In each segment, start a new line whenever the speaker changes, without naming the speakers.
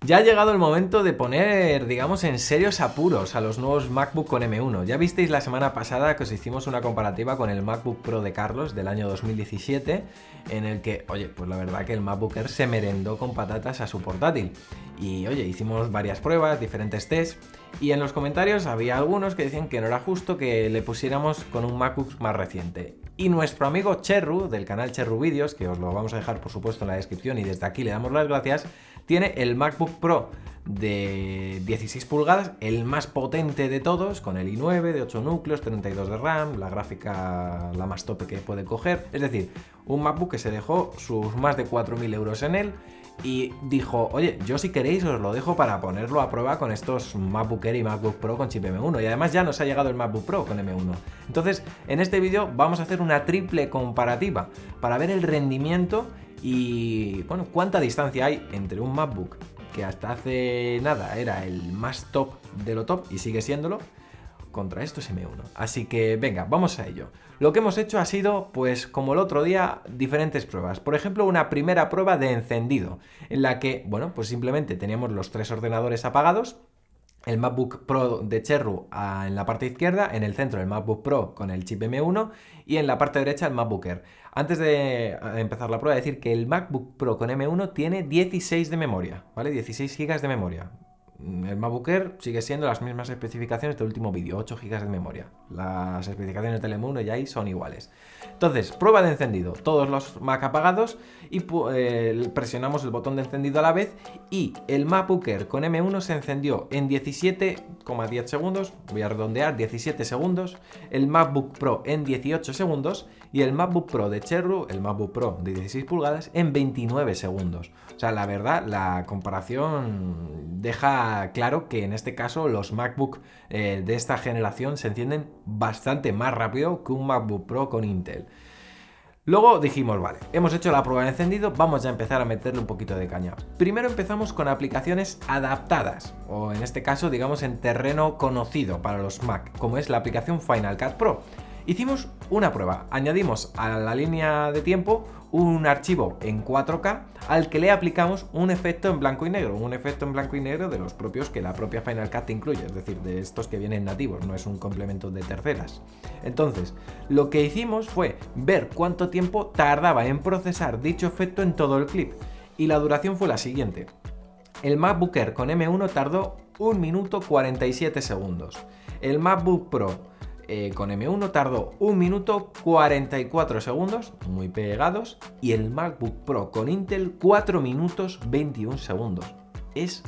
Ya ha llegado el momento de poner, digamos, en serios apuros a los nuevos MacBook con M1. Ya visteis la semana pasada que os hicimos una comparativa con el MacBook Pro de Carlos del año 2017, en el que, oye, pues la verdad que el MacBook Air se merendó con patatas a su portátil. Y, oye, hicimos varias pruebas, diferentes tests, y en los comentarios había algunos que decían que no era justo que le pusiéramos con un MacBook más reciente. Y nuestro amigo Cherru, del canal Cherru Videos, que os lo vamos a dejar por supuesto en la descripción y desde aquí le damos las gracias, tiene el MacBook Pro de 16 pulgadas, el más potente de todos, con el i9 de 8 núcleos, 32 de RAM, la gráfica la más tope que puede coger. Es decir, un MacBook que se dejó sus más de 4.000 euros en él y dijo, oye, yo si queréis os lo dejo para ponerlo a prueba con estos MacBook Air y MacBook Pro con chip M1. Y además ya nos ha llegado el MacBook Pro con M1. Entonces, en este vídeo vamos a hacer una triple comparativa para ver el rendimiento y, bueno, cuánta distancia hay entre un MacBook que hasta hace nada era el más top de lo top y sigue siéndolo, contra estos M1. Así que venga, vamos a ello. Lo que hemos hecho ha sido, pues como el otro día, diferentes pruebas. Por ejemplo, una primera prueba de encendido, en la que, bueno, pues simplemente teníamos los tres ordenadores apagados, el MacBook Pro de Cherru en la parte izquierda, en el centro el MacBook Pro con el chip M1 y en la parte derecha el MacBook Air. Antes de empezar la prueba, decir que el MacBook Pro con M1 tiene 16 de memoria, ¿vale? 16 GB de memoria. El MacBook Air sigue siendo las mismas especificaciones del último vídeo, 8 GB de memoria. Las especificaciones del M1 y ahí son iguales. Entonces, prueba de encendido. Todos los Mac apagados y presionamos el botón de encendido a la vez y el MacBook Air con M1 se encendió en 17,10 segundos, voy a redondear, 17 segundos, el MacBook Pro en 18 segundos y el MacBook Pro de Cherru, el MacBook Pro de 16 pulgadas, en 29 segundos. O sea, la verdad, la comparación deja claro que en este caso los MacBook de esta generación se encienden bastante más rápido que un MacBook Pro con Intel. Luego dijimos, vale, hemos hecho la prueba de encendido, vamos ya a empezar a meterle un poquito de caña. Primero empezamos con aplicaciones adaptadas, o en este caso, digamos, en terreno conocido para los Mac, como es la aplicación Final Cut Pro. Hicimos una prueba, añadimos a la línea de tiempo un archivo en 4K al que le aplicamos un efecto en blanco y negro, de los propios que la propia Final Cut te incluye, es decir, de estos que vienen nativos, no es un complemento de terceras. Entonces, lo que hicimos fue ver cuánto tiempo tardaba en procesar dicho efecto en todo el clip, y la duración fue la siguiente. El MacBook Air con M1 tardó 1 minuto 47 segundos, el MacBook Pro con M1 tardó 1 minuto 44 segundos, muy pegados, y el MacBook Pro con Intel 4 minutos 21 segundos. Es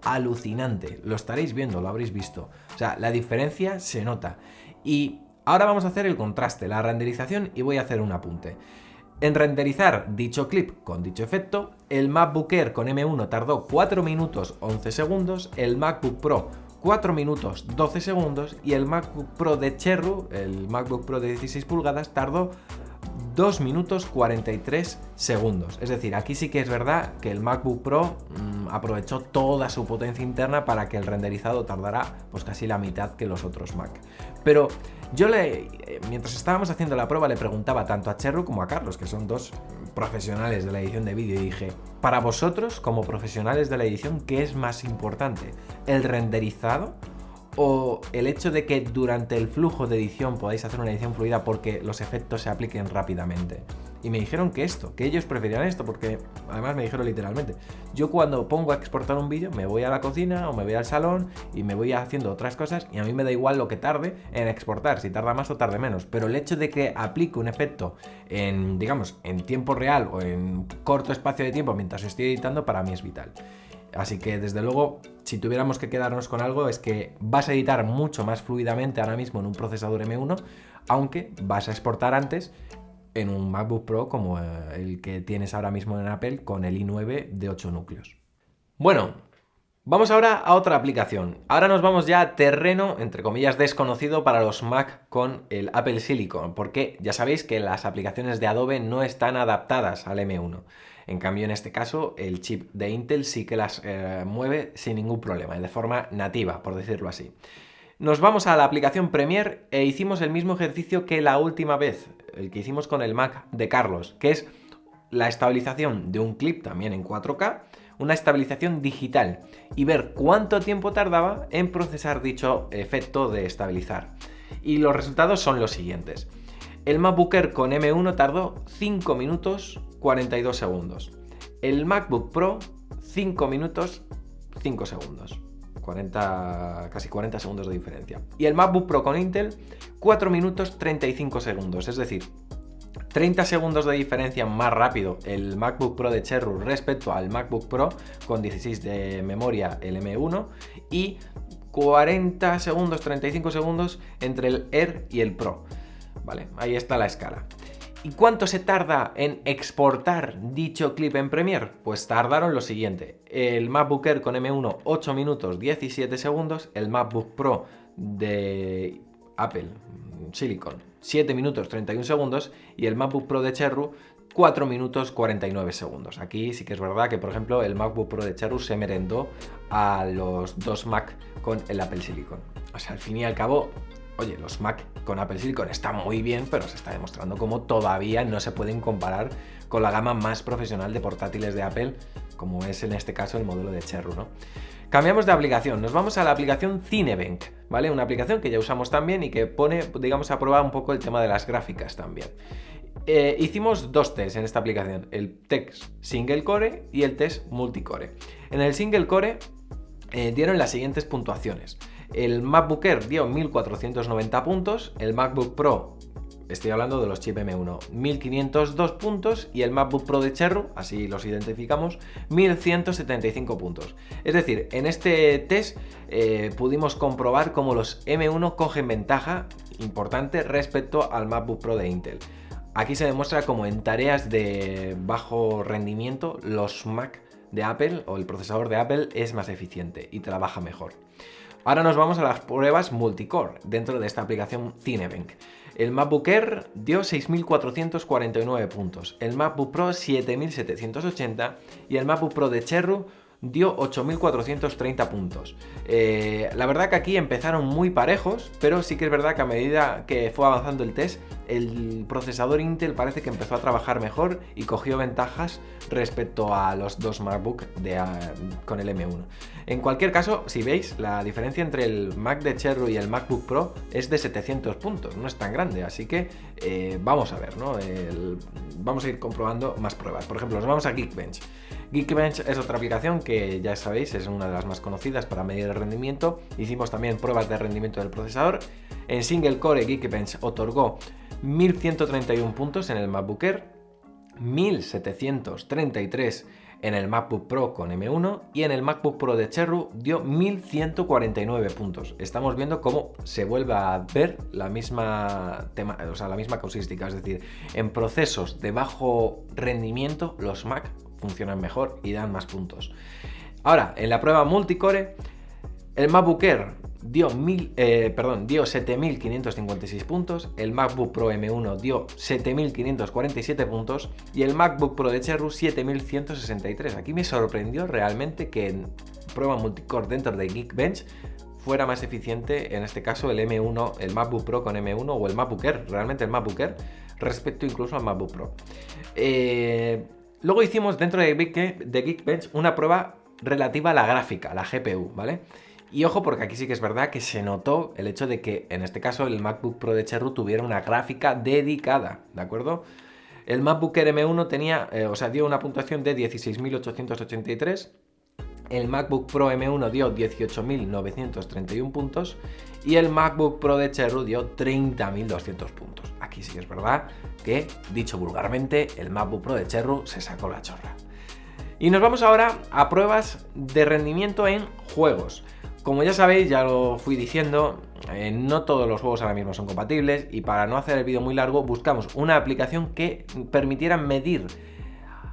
alucinante, lo estaréis viendo, lo habréis visto. O sea, la diferencia se nota. Y ahora vamos a hacer el contraste, la renderización, y voy a hacer un apunte. En renderizar dicho clip con dicho efecto, el MacBook Air con M1 tardó 4 minutos 11 segundos, el MacBook Pro 4 minutos 12 segundos y el MacBook Pro de Cherru, el MacBook Pro de 16 pulgadas, tardó 2 minutos 43 segundos. Es decir, aquí sí que es verdad que el MacBook Pro aprovechó toda su potencia interna para que el renderizado tardara pues casi la mitad que los otros Mac. Pero yo mientras estábamos haciendo la prueba le preguntaba tanto a Cherru como a Carlos, que son dos profesionales de la edición de vídeo, y dije, para vosotros como profesionales de la edición, ¿qué es más importante? ¿El renderizado o el hecho de que durante el flujo de edición podáis hacer una edición fluida porque los efectos se apliquen rápidamente? Y me dijeron que ellos preferían esto, porque además me dijeron literalmente, yo cuando pongo a exportar un vídeo me voy a la cocina o me voy al salón y me voy haciendo otras cosas y a mí me da igual lo que tarde en exportar, si tarda más o tarde menos, pero el hecho de que aplique un efecto en, digamos, en tiempo real o en corto espacio de tiempo mientras estoy editando, para mí es vital. Así que desde luego, si tuviéramos que quedarnos con algo, es que vas a editar mucho más fluidamente ahora mismo en un procesador M1, aunque vas a exportar antes en un MacBook Pro como el que tienes ahora mismo en Apple con el i9 de 8 núcleos. Bueno, vamos ahora a otra aplicación. Ahora nos vamos ya a terreno, entre comillas, desconocido para los Mac con el Apple Silicon, porque ya sabéis que las aplicaciones de Adobe no están adaptadas al M1. En cambio, en este caso, el chip de Intel sí que las mueve sin ningún problema, de forma nativa, por decirlo así. Nos vamos a la aplicación Premiere e hicimos el mismo ejercicio que la última vez, el que hicimos con el Mac de Carlos, que es la estabilización de un clip también en 4K, una estabilización digital y ver cuánto tiempo tardaba en procesar dicho efecto de estabilizar. Y los resultados son los siguientes. El MacBook Air con M1 tardó 5 minutos 42 segundos. El MacBook Pro 5 minutos 5 segundos. Casi 40 segundos de diferencia. Y el MacBook Pro con Intel 4 minutos 35 segundos. Es decir, 30 segundos de diferencia más rápido el MacBook Pro de Cherry respecto al MacBook Pro con 16 de memoria, el M1, y 40 segundos, 35 segundos entre el Air y el Pro. Vale, ahí está la escala. ¿Y cuánto se tarda en exportar dicho clip en Premiere? Pues tardaron lo siguiente. El MacBook Air con M1 8 minutos 17 segundos, el MacBook Pro de Apple Silicon 7 minutos 31 segundos y el MacBook Pro de Cherry 4 minutos 49 segundos. Aquí sí que es verdad que, por ejemplo, el MacBook Pro de Cherry se merendó a los dos Mac con el Apple Silicon. O sea, al fin y al cabo, oye, los Mac con Apple Silicon están muy bien, pero se está demostrando cómo todavía no se pueden comparar con la gama más profesional de portátiles de Apple, como es en este caso el modelo de Cherry, ¿no? Cambiamos de aplicación, nos vamos a la aplicación Cinebench, ¿vale? Una aplicación que ya usamos también y que pone, digamos, a prueba un poco el tema de las gráficas también. Hicimos dos tests en esta aplicación, el test single core y el test multicore. En el single core dieron las siguientes puntuaciones. El MacBook Air dio 1490 puntos, el MacBook Pro, estoy hablando de los chips M1, 1502 puntos y el MacBook Pro de Cherry, así los identificamos, 1175 puntos. Es decir, en este test pudimos comprobar cómo los M1 cogen ventaja importante respecto al MacBook Pro de Intel. Aquí se demuestra cómo en tareas de bajo rendimiento los Mac de Apple o el procesador de Apple es más eficiente y trabaja mejor. Ahora nos vamos a las pruebas multicore dentro de esta aplicación Cinebench. El MacBook Air dio 6.449 puntos, el MacBook Pro 7.780 y el MacBook Pro de Cherry dio 8.430 puntos. La verdad que aquí empezaron muy parejos, pero sí que es verdad que a medida que fue avanzando el test, el procesador Intel parece que empezó a trabajar mejor y cogió ventajas respecto a los dos MacBook con el M1. En cualquier caso, si veis, la diferencia entre el Mac de Cherry y el MacBook Pro es de 700 puntos, no es tan grande, así que vamos a ver, ¿no? Vamos a ir comprobando más pruebas. Por ejemplo, nos vamos a Geekbench. Geekbench es otra aplicación que ya sabéis, es una de las más conocidas para medir el rendimiento. Hicimos también pruebas de rendimiento del procesador. En single core, Geekbench otorgó 1131 puntos en el MacBook Air, 1733 en el MacBook Pro con M1 y en el MacBook Pro de Cherry dio 1149 puntos. Estamos viendo cómo se vuelve a ver la misma la misma causística, es decir, en procesos de bajo rendimiento los Mac funcionan mejor y dan más puntos. Ahora, en la prueba multicore, el MacBook Air dio 7.556 puntos, el MacBook Pro M1 dio 7.547 puntos y el MacBook Pro de Cherry 7.163. Aquí me sorprendió realmente que en prueba multicore dentro de Geekbench fuera más eficiente, en este caso el M1, el MacBook Pro con M1 o el MacBook Air, realmente el MacBook Air, respecto incluso al MacBook Pro. Luego hicimos dentro de Geekbench una prueba relativa a la gráfica, la GPU, ¿vale? Y ojo, porque aquí sí que es verdad que se notó el hecho de que, en este caso, el MacBook Pro de Cherry tuviera una gráfica dedicada, ¿de acuerdo? El MacBook Air M1 dio una puntuación de 16.883, el MacBook Pro M1 dio 18.931 puntos y el MacBook Pro de Cherry dio 30.200 puntos. Aquí sí que es verdad que, dicho vulgarmente, el MacBook Pro de Cherry se sacó la chorra. Y nos vamos ahora a pruebas de rendimiento en juegos. Como ya sabéis, ya lo fui diciendo, no todos los juegos ahora mismo son compatibles y para no hacer el vídeo muy largo buscamos una aplicación que permitiera medir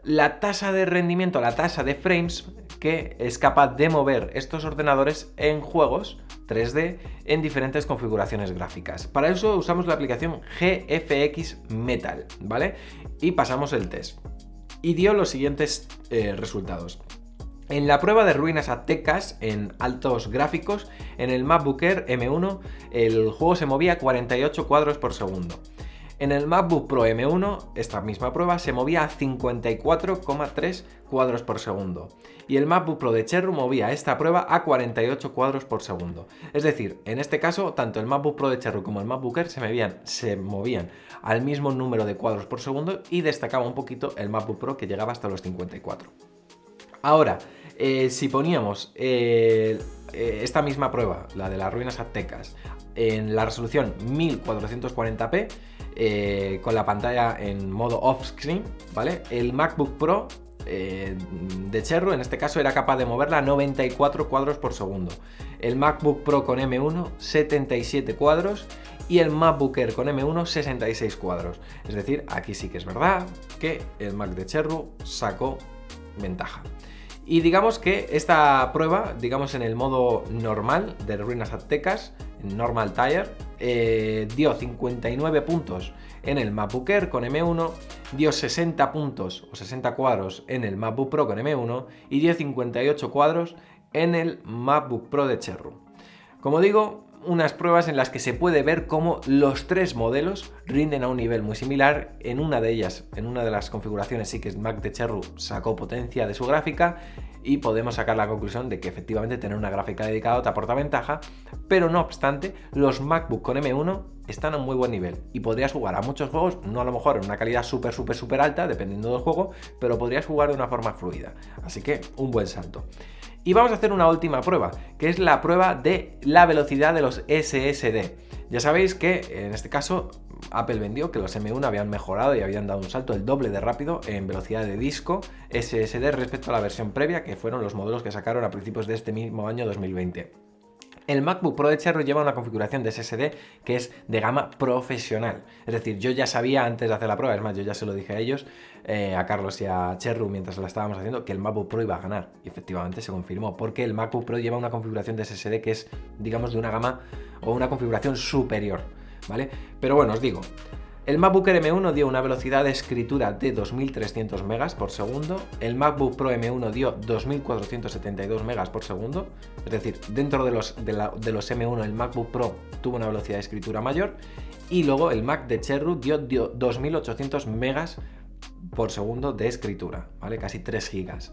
la tasa de rendimiento, la tasa de frames que es capaz de mover estos ordenadores en juegos 3D en diferentes configuraciones gráficas. Para eso usamos la aplicación GFX Metal, ¿vale? Y pasamos el test. Y dio los siguientes resultados. En la prueba de ruinas aztecas en altos gráficos, en el MacBook Air M1 el juego se movía a 48 cuadros por segundo. En el MacBook Pro M1, esta misma prueba se movía a 54,3 cuadros por segundo. Y el MacBook Pro de Cherru movía esta prueba a 48 cuadros por segundo. Es decir, en este caso, tanto el MacBook Pro de Cherru como el MacBook Air se movían al mismo número de cuadros por segundo y destacaba un poquito el MacBook Pro que llegaba hasta los 54. Ahora, si poníamos esta misma prueba, la de las ruinas aztecas, en la resolución 1440p, con la pantalla en modo off-screen, ¿vale? El MacBook Pro de Cherru en este caso era capaz de moverla a 94 cuadros por segundo. El MacBook Pro con M1, 77 cuadros. Y el MacBook Air con M1, 66 cuadros. Es decir, aquí sí que es verdad que el Mac de Cherru sacó ventaja. Y digamos que esta prueba, digamos en el modo normal de ruinas aztecas, Normal Tire, dio 59 puntos en el MacBook Air con M1, dio 60 puntos o 60 cuadros en el MacBook Pro con M1 y dio 58 cuadros en el MacBook Pro de Cherru. Como digo, unas pruebas en las que se puede ver cómo los tres modelos rinden a un nivel muy similar. En una de ellas, en una de las configuraciones, sí que el Mac de Cherru sacó potencia de su gráfica y podemos sacar la conclusión de que efectivamente tener una gráfica dedicada te aporta ventaja, pero no obstante, los MacBook con M1 están a un muy buen nivel y podrías jugar a muchos juegos, no a lo mejor en una calidad súper alta, dependiendo del juego, pero podrías jugar de una forma fluida. Así que un buen salto. Y vamos a hacer una última prueba, que es la prueba de la velocidad de los SSD. Ya sabéis que en este caso Apple vendió que los M1 habían mejorado y habían dado un salto el doble de rápido en velocidad de disco SSD respecto a la versión previa, que fueron los modelos que sacaron a principios de este mismo año 2020. El MacBook Pro de Cherru lleva una configuración de SSD que es de gama profesional. Es decir, yo ya sabía antes de hacer la prueba, es más, yo ya se lo dije a ellos, a Carlos y a Cherru mientras la estábamos haciendo, que el MacBook Pro iba a ganar. Y efectivamente se confirmó, porque el MacBook Pro lleva una configuración de SSD que es, digamos, de una gama o una configuración superior, ¿vale? Pero bueno, os digo, el MacBook Air M1 dio una velocidad de escritura de 2300 megas por segundo, el MacBook Pro M1 dio 2472 megas por segundo, es decir, dentro de los M1 el MacBook Pro tuvo una velocidad de escritura mayor, y luego el Mac de Cherru dio 2800 megas por segundo de escritura, ¿vale? Casi 3 gigas.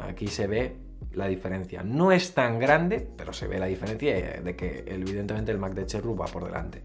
Aquí se ve la diferencia. No es tan grande, pero se ve la diferencia de que evidentemente el Mac de Cherru va por delante.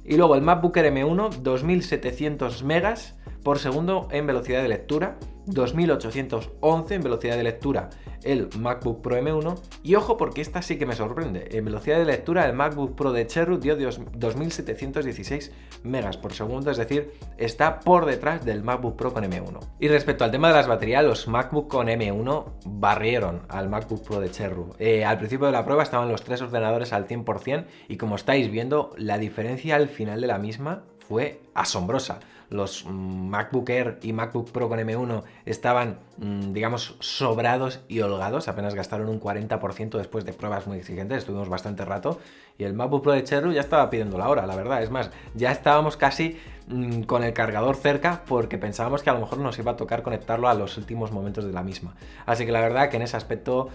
Y luego el MacBook Air M1, 2700 megas por segundo en velocidad de lectura, 2811 en velocidad de lectura el MacBook Pro M1, y ojo porque esta sí que me sorprende, en velocidad de lectura el MacBook Pro de Cherru dio 2716 megas por segundo, es decir, está por detrás del MacBook Pro con M1. Y respecto al tema de las baterías, los MacBook con M1 barrieron al MacBook Pro de Cherru. Al principio de la prueba estaban los tres ordenadores al 100% y como estáis viendo, la diferencia al final de la misma fue asombrosa. Los MacBook Air y MacBook Pro con M1 estaban, digamos, sobrados y holgados, apenas gastaron un 40% después de pruebas muy exigentes, estuvimos bastante rato, y el MacBook Pro de Cherru ya estaba pidiendo la hora, la verdad, es más, ya estábamos casi con el cargador cerca porque pensábamos que a lo mejor nos iba a tocar conectarlo a los últimos momentos de la misma. Así que la verdad que en ese aspecto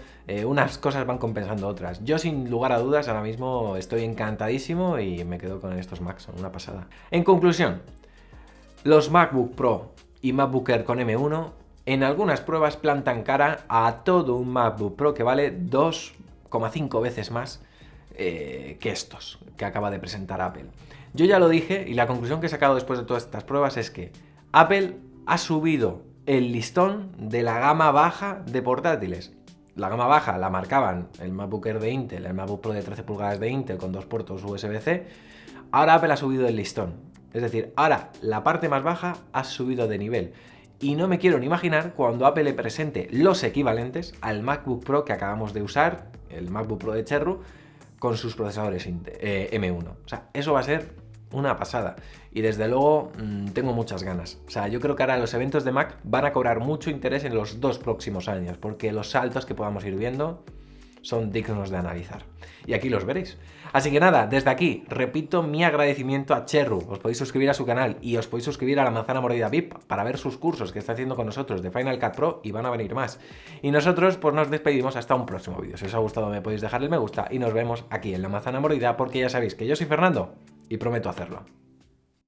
unas cosas van compensando otras. Yo sin lugar a dudas ahora mismo estoy encantadísimo y me quedo con estos Macs, son una pasada. En conclusión, los MacBook Pro y MacBook Air con M1 en algunas pruebas plantan cara a todo un MacBook Pro que vale 2,5 veces más que estos que acaba de presentar Apple. Yo ya lo dije y la conclusión que he sacado después de todas estas pruebas es que Apple ha subido el listón de la gama baja de portátiles. La gama baja la marcaban el MacBook Air de Intel, el MacBook Pro de 13 pulgadas de Intel con 2 puertos USB-C. Ahora Apple ha subido el listón. Es decir, ahora la parte más baja ha subido de nivel. Y no me quiero ni imaginar cuando Apple le presente los equivalentes al MacBook Pro que acabamos de usar, el MacBook Pro de Cherru, con sus procesadores M1. O sea, eso va a ser una pasada. Y desde luego tengo muchas ganas. O sea, yo creo que ahora los eventos de Mac van a cobrar mucho interés en los 2 próximos años, porque los saltos que podamos ir viendo son dignos de analizar. Y aquí los veréis. Así que nada, desde aquí repito mi agradecimiento a Cherru. Os podéis suscribir a su canal y os podéis suscribir a la Manzana Mordida VIP para ver sus cursos que está haciendo con nosotros de Final Cut Pro y van a venir más. Y nosotros pues nos despedimos hasta un próximo vídeo. Si os ha gustado me podéis dejar el me gusta y nos vemos aquí en la Manzana Mordida porque ya sabéis que yo soy Fernando y prometo hacerlo.